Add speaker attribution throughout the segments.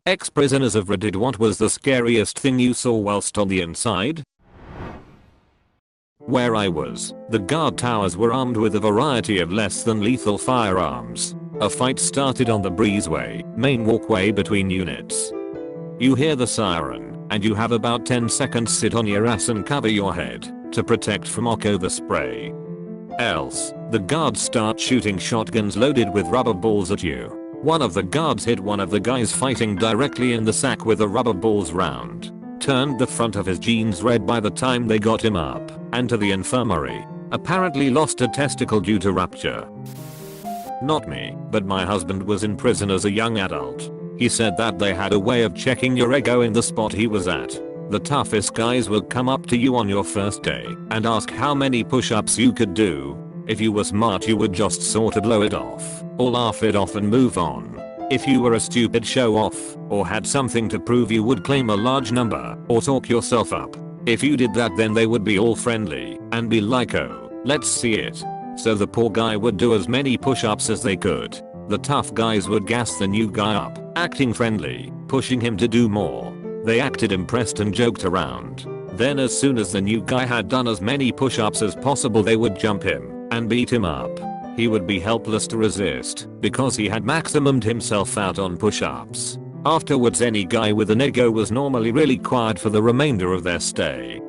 Speaker 1: Ex-prisoners of Reddit, what was the scariest thing you saw whilst on the inside? Where I was, the guard towers were armed with a variety of less than lethal firearms. A fight started on the breezeway, main walkway between units. You hear the siren, and you have about 10 seconds sit on your ass and cover your head to protect from the spray. Else, the guards start shooting shotguns loaded with rubber balls at you. One of the guards hit one of the guys fighting directly in the sack with a rubber balls round. Turned the front of his jeans red by the time they got him up and to the infirmary. Apparently lost a testicle due to rupture. Not me, but my husband was in prison as a young adult. He said that they had a way of checking your ego in the spot he was at. The toughest guys would come up to you on your first day and ask how many push-ups you could do. If you were smart, you would just sort of blow it off or laugh it off and move on. If you were a stupid show off or had something to prove, you would claim a large number or talk yourself up. If you did that, then they would be all friendly and be like, oh, let's see it. So the poor guy would do as many push-ups as they could. The tough guys would gas the new guy up, acting friendly, pushing him to do more. They acted impressed and joked around. Then as soon as the new guy had done as many push-ups as possible, they would jump him and beat him up. He would be helpless to resist because he had maximumed himself out on push-ups. Afterwards, any guy with an ego was normally really quiet for the remainder of their stay.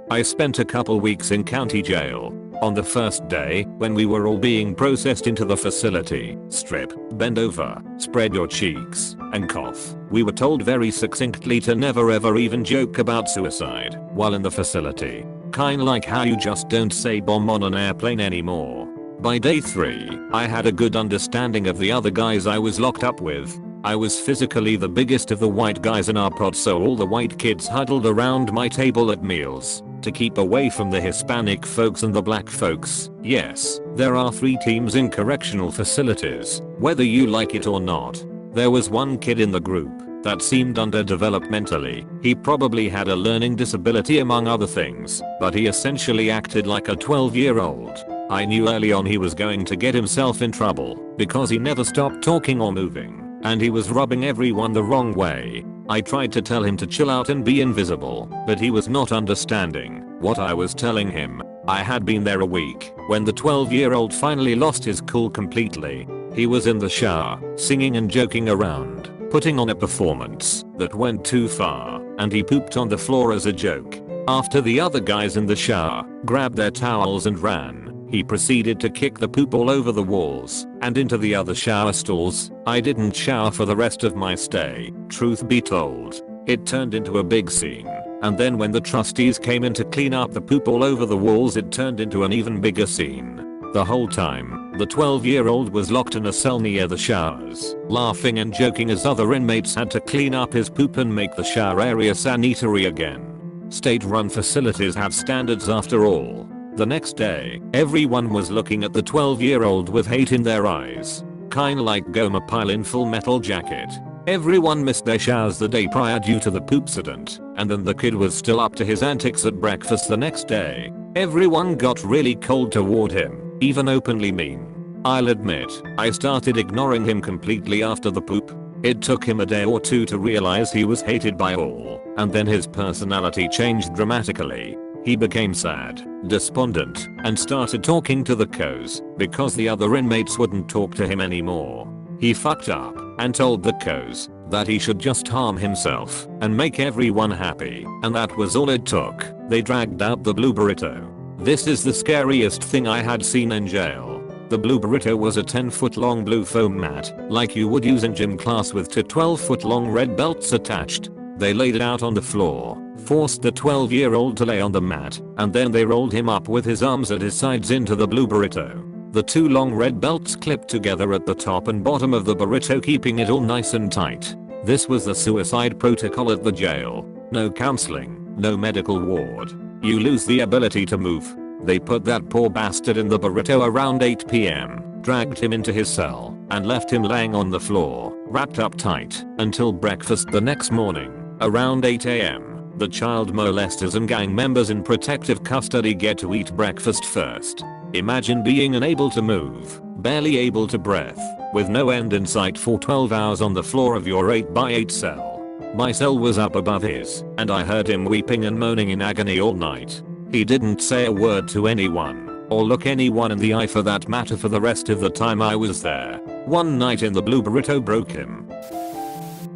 Speaker 1: I spent a couple weeks in county jail. On the first day, when we were all being processed into the facility, strip, bend over, spread your cheeks, and cough, we were told very succinctly to never ever even joke about suicide while in the facility. Kinda like how you just don't say bomb on an airplane anymore. By day 3, I had a good understanding of the other guys I was locked up with. I was physically the biggest of the white guys in our pod, so all the white kids huddled around my table at meals to keep away from the Hispanic folks and the black folks. Yes, there are 3 teams in correctional facilities, whether you like it or not. There was one kid in the group that seemed underdeveloped mentally. He probably had a learning disability among other things, but he essentially acted like a 12-year-old. I knew early on he was going to get himself in trouble because he never stopped talking or moving, and he was rubbing everyone the wrong way. I tried to tell him to chill out and be invisible, but he was not understanding what I was telling him. I had been there a week when the 12-year-old finally lost his cool completely. He was in the shower, singing and joking around, putting on a performance that went too far, and he pooped on the floor as a joke. After the other guys in the shower grabbed their towels and ran, he proceeded to kick the poop all over the walls and into the other shower stalls. I didn't shower for the rest of my stay, truth be told. It turned into a big scene, and then when the trustees came in to clean up the poop all over the walls, it turned into an even bigger scene. The whole time, the 12-year-old was locked in a cell near the showers, laughing and joking as other inmates had to clean up his poop and make the shower area sanitary again. State-run facilities have standards after all. The next day, everyone was looking at the 12-year-old with hate in their eyes. Kinda like Gomer Pyle in Full Metal Jacket. Everyone missed their showers the day prior due to the poopsident, and then the kid was still up to his antics at breakfast the next day. Everyone got really cold toward him, even openly mean. I'll admit, I started ignoring him completely after the poop. It took him a day or 2 to realize he was hated by all, and then his personality changed dramatically. He became sad, despondent, and started talking to the co's because the other inmates wouldn't talk to him anymore. He fucked up and told the co's that he should just harm himself and make everyone happy, and that was all it took. They dragged out the blue burrito. This is the scariest thing I had seen in jail. The blue burrito was a 10-foot long blue foam mat, like you would use in gym class, with 2 12-foot long red belts attached. They laid it out on the floor, forced the 12-year-old to lay on the mat, and then they rolled him up with his arms at his sides into the blue burrito. The 2 long red belts clipped together at the top and bottom of the burrito, keeping it all nice and tight. This was the suicide protocol at the jail. No counseling, no medical ward. You lose the ability to move. They put that poor bastard in the burrito around 8 p.m, dragged him into his cell, and left him laying on the floor, wrapped up tight, until breakfast the next morning. Around 8 a.m, the child molesters and gang members in protective custody get to eat breakfast first. Imagine being unable to move, barely able to breath, with no end in sight for 12 hours on the floor of your 8x8 cell. My cell was up above his, and I heard him weeping and moaning in agony all night. He didn't say a word to anyone, or look anyone in the eye for that matter for the rest of the time I was there. One night in the blue burrito broke him.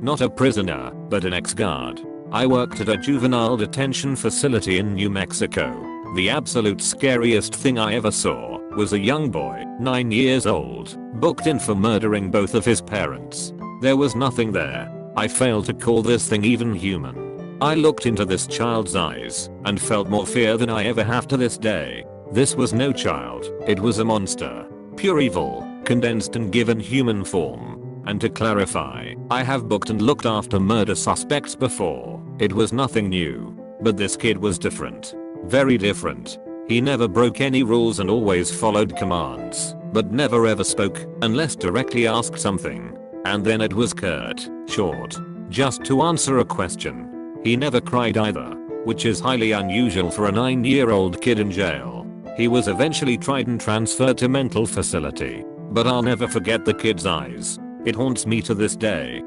Speaker 1: Not a prisoner, but an ex-guard. I worked at a juvenile detention facility in New Mexico. The absolute scariest thing I ever saw was a young boy, 9 years old, booked in for murdering both of his parents. There was nothing there. I failed to call this thing even human. I looked into this child's eyes and felt more fear than I ever have to this day. This was no child, it was a monster. Pure evil, condensed and given human form. And to clarify, I have booked and looked after murder suspects before. It was nothing new. But this kid was different. Very different. He never broke any rules and always followed commands, but never ever spoke unless directly asked something. And then it was curt, short, just to answer a question. He never cried either, which is highly unusual for a 9-year-old kid in jail. He was eventually tried and transferred to mental facility, but I'll never forget the kid's eyes. It haunts me to this day.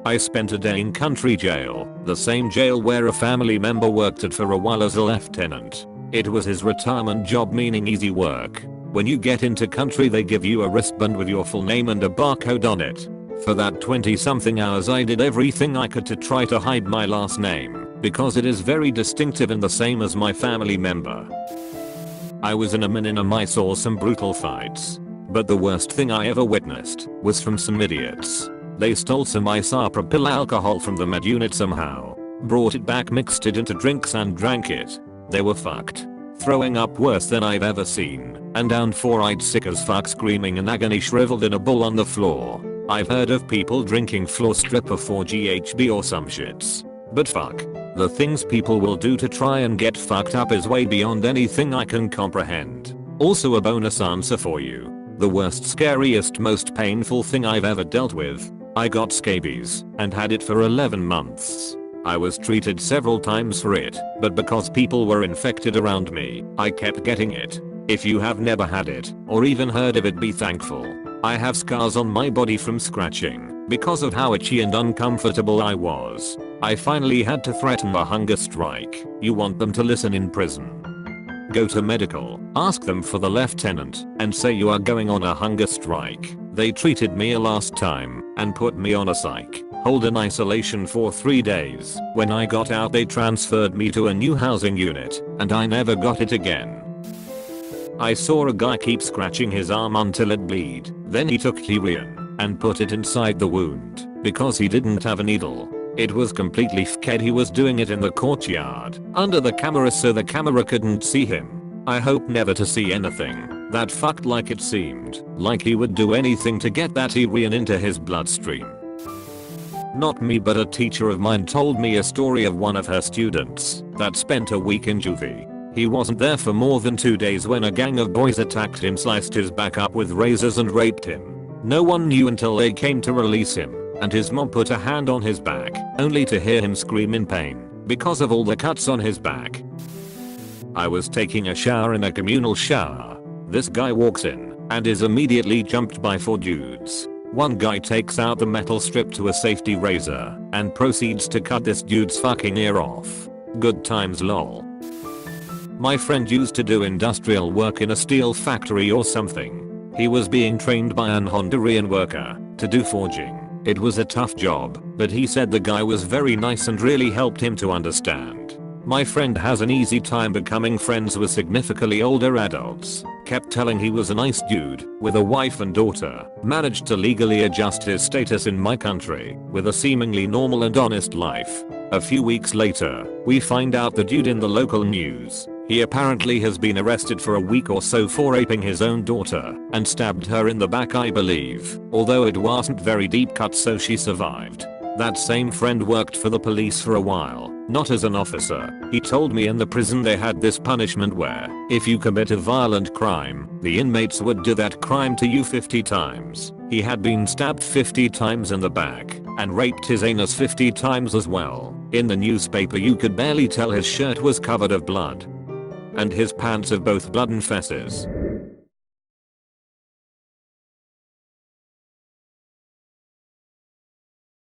Speaker 1: I spent a day in country jail, the same jail where a family member worked at for a while as a lieutenant. It was his retirement job, meaning easy work. When you get into country they give you a wristband with your full name and a barcode on it. For that 20-something hours I did everything I could to try to hide my last name, because it is very distinctive and the same as my family member. I was in a min and I saw some brutal fights. But the worst thing I ever witnessed was from some idiots. They stole some isopropyl alcohol from the med unit somehow, brought it back, mixed it into drinks and drank it. They were fucked. Throwing up worse than I've ever seen, and down 4-eyed sick as fuck, screaming in agony, shriveled in a ball on the floor. I've heard of people drinking floor stripper for GHB or some shits. But fuck. The things people will do to try and get fucked up is way beyond anything I can comprehend. Also a bonus answer for you. The worst, scariest, most painful thing I've ever dealt with. I got scabies and had it for 11 months. I was treated several times for it, but because people were infected around me, I kept getting it. If you have never had it, or even heard of it, be thankful. I have scars on my body from scratching, because of how itchy and uncomfortable I was. I finally had to threaten a hunger strike. You want them to listen in prison? Go to medical, ask them for the lieutenant, and say you are going on a hunger strike. They treated me last time, and put me on a psych hold in isolation for 3 days. When I got out they transferred me to a new housing unit, and I never got it again. I saw a guy keep scratching his arm until it bled. Then he took heroin and put it inside the wound because he didn't have a needle. It was completely fked. He was doing it in the courtyard under the camera so the camera couldn't see him. I hope never to see anything that fucked, like it seemed like he would do anything to get that heroin into his bloodstream. Not me, but a teacher of mine told me a story of one of her students that spent a week in juvie. He wasn't there for more than 2 days when a gang of boys attacked him, sliced his back up with razors and raped him. No one knew until they came to release him, and his mom put a hand on his back, only to hear him scream in pain because of all the cuts on his back. I was taking a shower in a communal shower. This guy walks in and is immediately jumped by 4 dudes. One guy takes out the metal strip to a safety razor and proceeds to cut this dude's fucking ear off. Good times, lol. My friend used to do industrial work in a steel factory or something. He was being trained by an Honduran worker to do forging. It was a tough job, but he said the guy was very nice and really helped him to understand. My friend has an easy time becoming friends with significantly older adults. Kept telling he was a nice dude with a wife and daughter. Managed to legally adjust his status in my country with a seemingly normal and honest life. A few weeks later, we find out the dude in the local news. He apparently has been arrested for a week or so for raping his own daughter and stabbed her in the back, I believe, although it wasn't very deep cut, so she survived. That same friend worked for the police for a while, not as an officer. He told me in the prison they had this punishment where, if you commit a violent crime, the inmates would do that crime to you 50 times. He had been stabbed 50 times in the back and raped his anus 50 times as well. In the newspaper you could barely tell his shirt was covered of blood. and his pants have both blood and fesses.